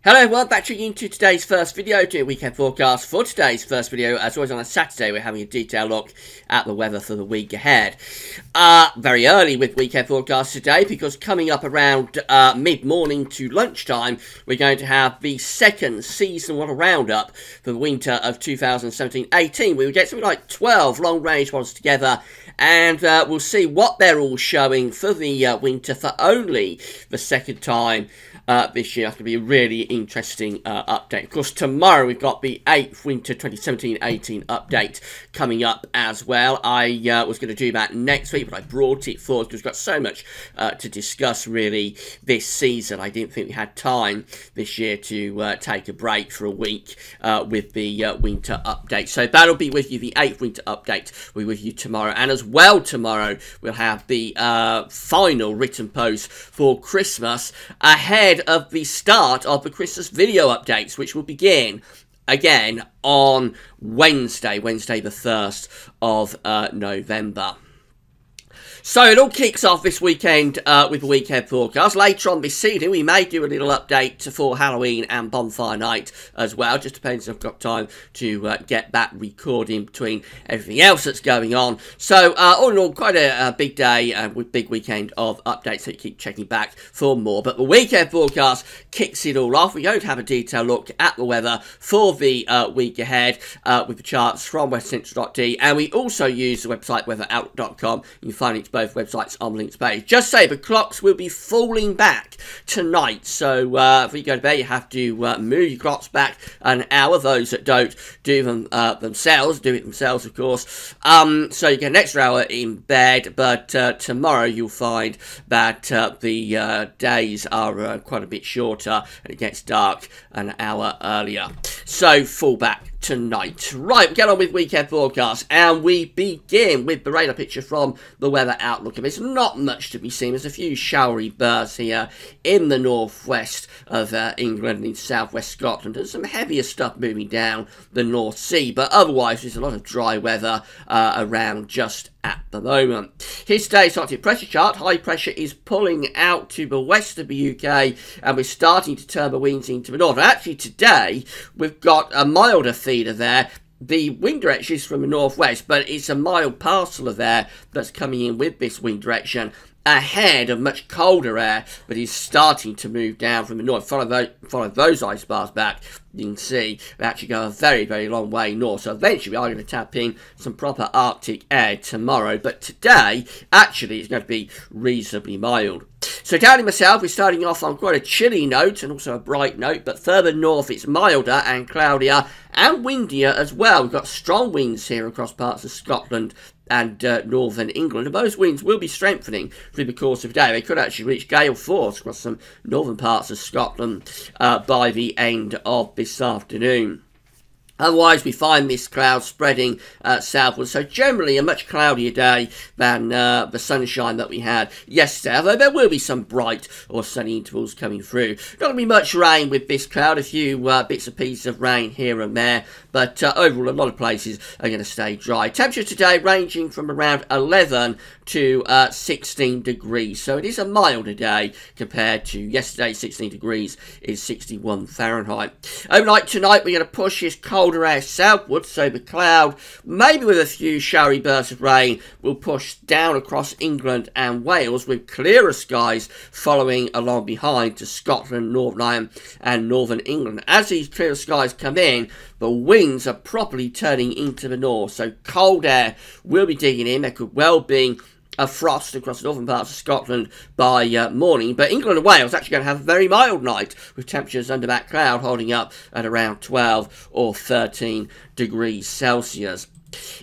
Hello everyone, back into today's first video, to a weekend forecast. For today's first video, as always on a Saturday, we're having a detailed look at the weather for the week ahead. Very early with weekend forecast today, because coming up around mid-morning to lunchtime, we're going to have the second season weather roundup for the winter of 2017-18. We will get something like 12 long-range ones together, and we'll see what they're all showing for the winter for only the second time this year. That's going to be a really interesting update. Of course, tomorrow we've got the 8th Winter 2017-18 update coming up as well. I was going to do that next week, but I brought it forward because we've got so much to discuss really this season. I didn't think we had time this year to take a break for a week with the winter update. So that'll be with you. The 8th Winter update will be with you tomorrow. And as well tomorrow, we'll have the final written post for Christmas ahead of the start of the Christmas video updates, which will begin again on Wednesday the 1st of November. So it all kicks off this weekend with the weekend forecast. Later on this evening, we may do a little update for Halloween and Bonfire Night as well. Just depends if I've got time to get that recording between everything else that's going on. So all in all, quite a big day with big weekend of updates, so you keep checking back for more. But the weekend forecast kicks it all off. We're going to have a detailed look at the weather for the week ahead with the charts from westcentral.de, and we also use the website weatheroutlook.com. You can find it both websites on the links page. Just say the clocks will be falling back tonight, so if you go to bed, you have to move your clocks back an hour. Those that don't do them themselves, do it themselves, of course. So you get an extra hour in bed, but tomorrow you'll find that the days are quite a bit shorter, and it gets dark an hour earlier. So fall back tonight. Right, we get on with weekend forecast, and we begin with the radar picture from the Weather Outlook. There's not much to be seen. There's a few showery bursts here in the northwest of England and in southwest Scotland, and some heavier stuff moving down the North Sea, but otherwise there's a lot of dry weather around just at the moment. Here's today's Arctic pressure chart. High pressure is pulling out to the west of the UK, and we're starting to turn the winds into the north. And actually today we've got a milder feeder there. The wind direction is from the northwest, but it's a mild parcel of air that's coming in with this wind direction ahead of much colder air that is starting to move down from the north. Follow those ice bars back, you can see they actually go a very, very long way north. So eventually we are going to tap in some proper Arctic air tomorrow, but today actually it's going to be reasonably mild. So down in the south, we're starting off on quite a chilly note and also a bright note, but further north it's milder and cloudier and windier as well. We've got strong winds here across parts of Scotland and northern England, and those winds will be strengthening through the course of the day. They could actually reach gale force across some northern parts of Scotland by the end of this afternoon. Otherwise, we find this cloud spreading southwards, so generally a much cloudier day than the sunshine that we had yesterday, although there will be some bright or sunny intervals coming through. Not going to be much rain with this cloud, a few bits and pieces of rain here and there, but overall a lot of places are going to stay dry. Temperature today ranging from around 11 to 16 degrees, so it is a milder day compared to yesterday. 16 degrees is 61 Fahrenheit. Overnight tonight we're going to push this colder air southwards, so the cloud, maybe with a few showery bursts of rain, will push down across England and Wales, with clearer skies following along behind to Scotland, Northern Ireland and Northern England. As these clearer skies come in, the winds are properly turning into the north, so cold air will be digging in. There could well be a frost across the northern parts of Scotland by morning, but England and Wales are actually going to have a very mild night, with temperatures under that cloud holding up at around 12 or 13 degrees Celsius.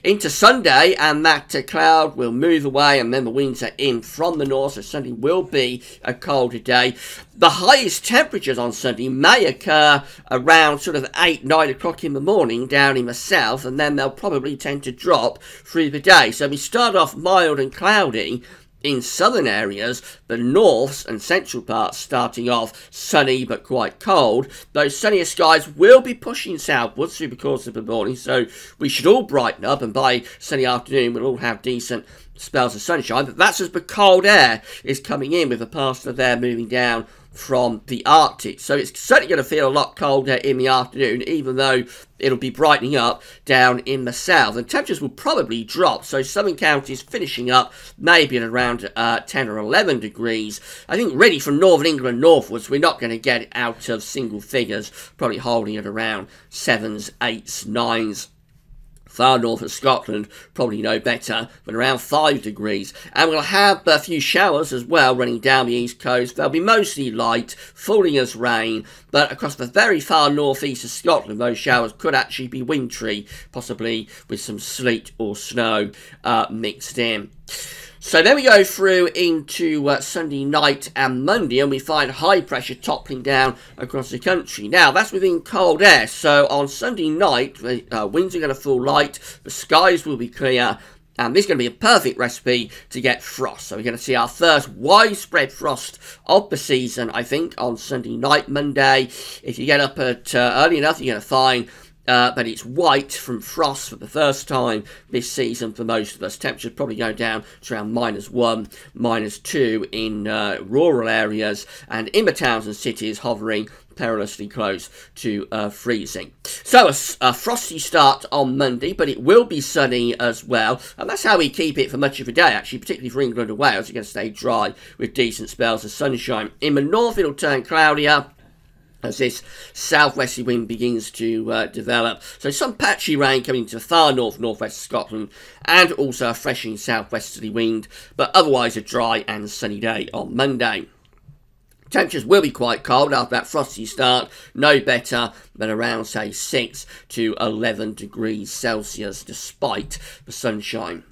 Into Sunday, and that cloud will move away, and then the winds are in from the north, so Sunday will be a colder day. The highest temperatures on Sunday may occur around sort of 8, 9 o'clock in the morning down in the south, and then they'll probably tend to drop through the day. So we start off mild and cloudy in southern areas, the norths and central parts starting off sunny but quite cold. Those sunnier skies will be pushing southwards through the course of the morning, so we should all brighten up, and by sunny afternoon we'll all have decent spells of sunshine. But that's as the cold air is coming in, with a parcel of air moving down from the Arctic. So it's certainly going to feel a lot colder in the afternoon, even though it'll be brightening up down in the south. And temperatures will probably drop, so southern counties finishing up maybe at around 10 or 11 degrees. I think really from northern England northwards, we're not going to get out of single figures, probably holding at around 7s, 8s, 9s. Far north of Scotland, probably no better, but around 5 degrees. And we'll have a few showers as well running down the east coast. They'll be mostly light, falling as rain, but across the very far northeast of Scotland, those showers could actually be wintry, possibly with some sleet or snow mixed in. So then we go through into Sunday night and Monday, and we find high pressure toppling down across the country. Now, that's within cold air, so on Sunday night, the winds are going to fall light, the skies will be clear, and this is going to be a perfect recipe to get frost. So we're going to see our first widespread frost of the season, I think, on Sunday night, Monday. If you get up at early enough, you're going to find but it's white from frost for the first time this season for most of us. Temperatures probably go down to around -1, -2 in rural areas, and in the towns and cities hovering perilously close to freezing. So a frosty start on Monday, but it will be sunny as well, and that's how we keep it for much of the day, actually, particularly for England and Wales. You're going to stay dry with decent spells of sunshine. In the north, it'll turn cloudier as this southwesterly wind begins to develop. So some patchy rain coming to the far northwest of Scotland, and also a freshening southwesterly wind, but otherwise a dry and sunny day on Monday. Temperatures will be quite cold after that frosty start, no better than around, say, 6 to 11 degrees Celsius, despite the sunshine.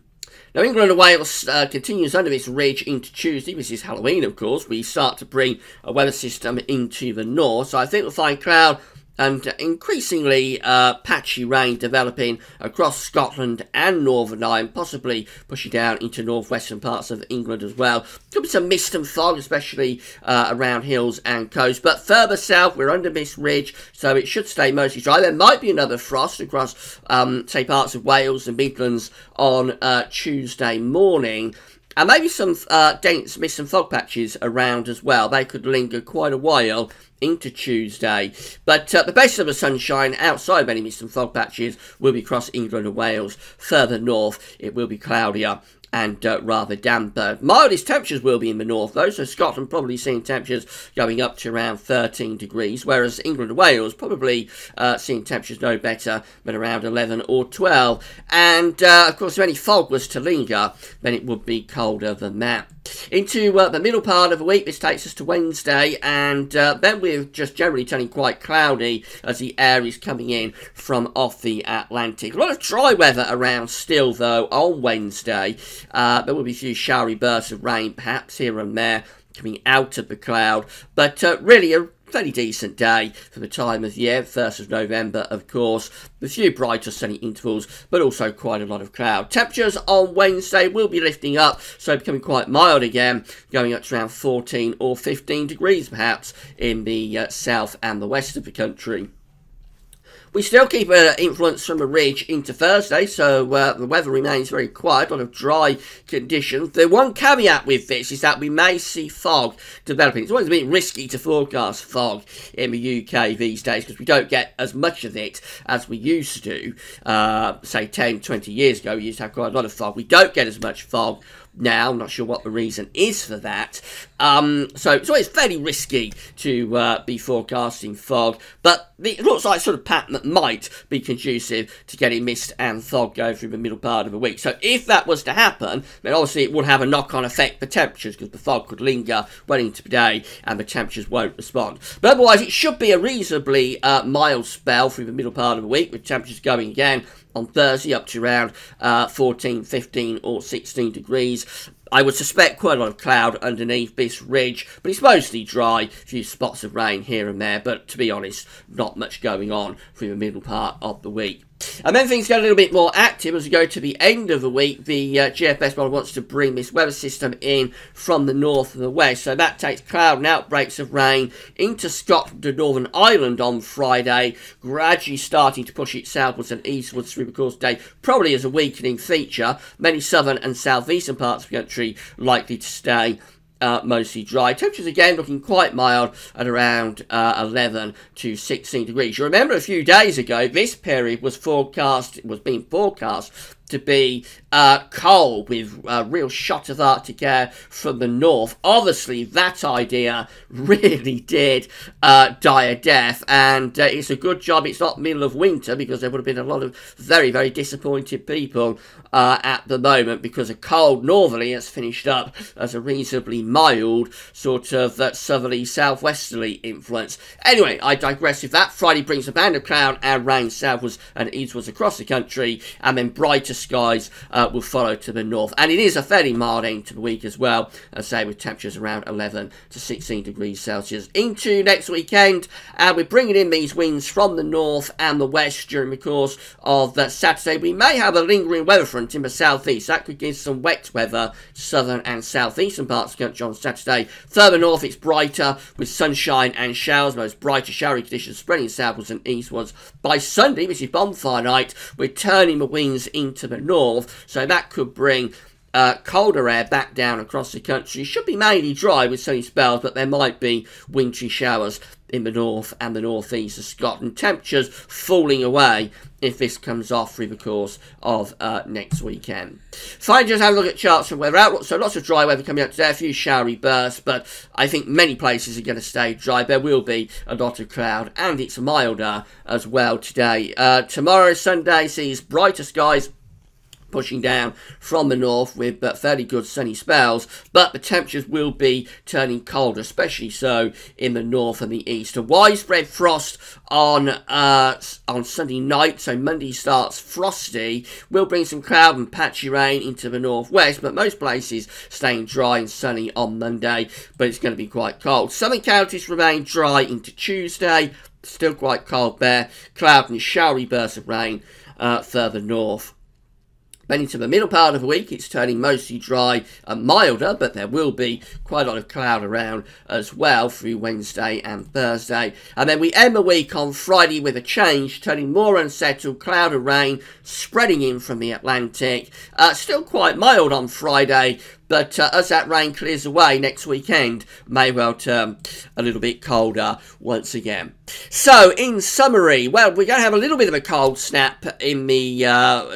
Now, England and Wales continues under this ridge into Tuesday. This is Halloween, of course. We start to bring a weather system into the north. So I think we'll find cloud and increasingly patchy rain developing across Scotland and Northern Ireland, possibly pushing down into northwestern parts of England as well. Could be some mist and fog, especially around hills and coast. But further south, we're under this ridge, so it should stay mostly dry. There might be another frost across, say, parts of Wales and Midlands on Tuesday morning. And maybe some dense mist and fog patches around as well. They could linger quite a while into Tuesday. But the basis of the sunshine outside of any mist and fog patches will be across England and Wales. Further north, it will be cloudier and rather damper. Mildest temperatures will be in the north, though, so Scotland probably seeing temperatures going up to around 13 degrees, whereas England and Wales probably seeing temperatures no better than around 11 or 12. And, of course, if any fog was to linger, then it would be colder than that. Into the middle part of the week, this takes us to Wednesday, and then we're just generally turning quite cloudy as the air is coming in from off the Atlantic. A lot of dry weather around still, though, on Wednesday. There will be a few showery bursts of rain, perhaps here and there, coming out of the cloud, but really a fairly decent day for the time of year, 1st of November, of course, with a few brighter sunny intervals, but also quite a lot of cloud. Temperatures on Wednesday will be lifting up, so becoming quite mild again, going up to around 14 or 15 degrees, perhaps, in the south and the west of the country. We still keep an influence from a ridge into Thursday, so the weather remains very quiet, a lot of dry conditions. The one caveat with this is that we may see fog developing. It's always a bit risky to forecast fog in the UK these days because we don't get as much of it as we used to. Say 10, 20 years ago, we used to have quite a lot of fog. We don't get as much fog now. I'm not sure what the reason is for that. So it's always fairly risky to be forecasting fog, but it looks like sort of pattern that might be conducive to getting mist and fog going through the middle part of the week. So if that was to happen, then obviously it would have a knock-on effect for temperatures because the fog could linger well into the day and the temperatures won't respond. But otherwise, it should be a reasonably mild spell through the middle part of the week with temperatures going again on Thursday up to around 14, 15 or 16 degrees. I would suspect quite a lot of cloud underneath this ridge, but it's mostly dry, a few spots of rain here and there, but to be honest, not much going on through the middle part of the week. And then things get a little bit more active as we go to the end of the week. The GFS model wants to bring this weather system in from the north and the west. So that takes cloud and outbreaks of rain into Scotland and Northern Ireland on Friday, gradually starting to push it southwards and eastwards through the course of the day, probably as a weakening feature. Many southern and southeastern parts of the country likely to stay mostly dry. Temperatures again looking quite mild at around 11 to 16 degrees. You remember a few days ago, this period was being forecast to be cold with a real shot of Arctic air from the north. Obviously, that idea really did die a death, and it's a good job it's not middle of winter, because there would have been a lot of very, very disappointed people at the moment, because a cold northerly has finished up as a reasonably mild sort of southerly southwesterly influence. Anyway, I digress with that. Friday brings a band of cloud and rain southwards and eastwards across the country, and then brighter skies will follow to the north. And it is a fairly mild end to the week as well, as I say, with temperatures around 11 to 16 degrees Celsius. Into next weekend, we're bringing in these winds from the north and the west during the course of Saturday. We may have a lingering weather front in the southeast. That could give some wet weather to southern and southeastern parts of the country on Saturday. Further north, it's brighter with sunshine and showers, most brighter showery conditions spreading southwards and eastwards. By Sunday, which is bonfire night, we're turning the winds into the north, so that could bring colder air back down across the country. Should be mainly dry with sunny spells, but there might be wintry showers in the north and the northeast of Scotland. Temperatures falling away if this comes off through the course of next weekend. Fine, just have a look at charts for weather outlook. So lots of dry weather coming up today, a few showery bursts, but I think many places are going to stay dry. There will be a lot of cloud, and it's milder as well today. Tomorrow, Sunday, sees brighter skies pushing down from the north with fairly good sunny spells, but the temperatures will be turning colder, especially so in the north and the east. A widespread frost on Sunday night, so Monday starts frosty. Will bring some cloud and patchy rain into the northwest, but most places staying dry and sunny on Monday, but it's going to be quite cold. Southern counties remain dry into Tuesday, still quite cold there. Cloud and showery bursts of rain further north. Then into the middle part of the week, it's turning mostly dry and milder, but there will be quite a lot of cloud around as well through Wednesday and Thursday. And then we end the week on Friday with a change, turning more unsettled, cloud and rain spreading in from the Atlantic. Still quite mild on Friday, but as that rain clears away next weekend, may well turn a little bit colder once again. So, in summary, well, we're going to have a little bit of a cold snap in the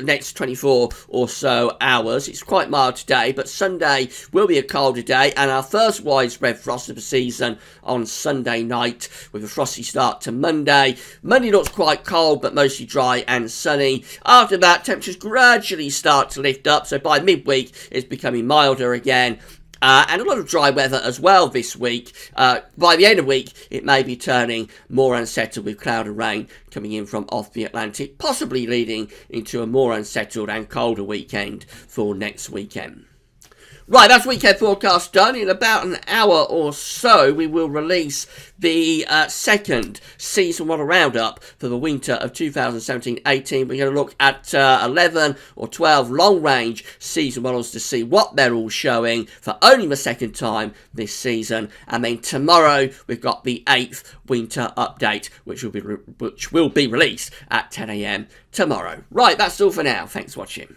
next 24 or so hours. It's quite mild today, but Sunday will be a colder day, and our first widespread frost of the season on Sunday night, with a frosty start to Monday. Monday looks quite cold, but mostly dry and sunny. After that, temperatures gradually start to lift up, so by midweek, it's becoming milder again. And a lot of dry weather as well this week. By the end of the week, it may be turning more unsettled with cloud and rain coming in from off the Atlantic, possibly leading into a more unsettled and colder weekend for next weekend. Right, that's weekend forecast done. In about an hour or so, we will release the second season model roundup for the winter of 2017-18. We're going to look at 11 or 12 long-range season models to see what they're all showing for only the second time this season. And then tomorrow, we've got the 8th winter update, which will be released at 10 AM tomorrow. Right, that's all for now. Thanks for watching.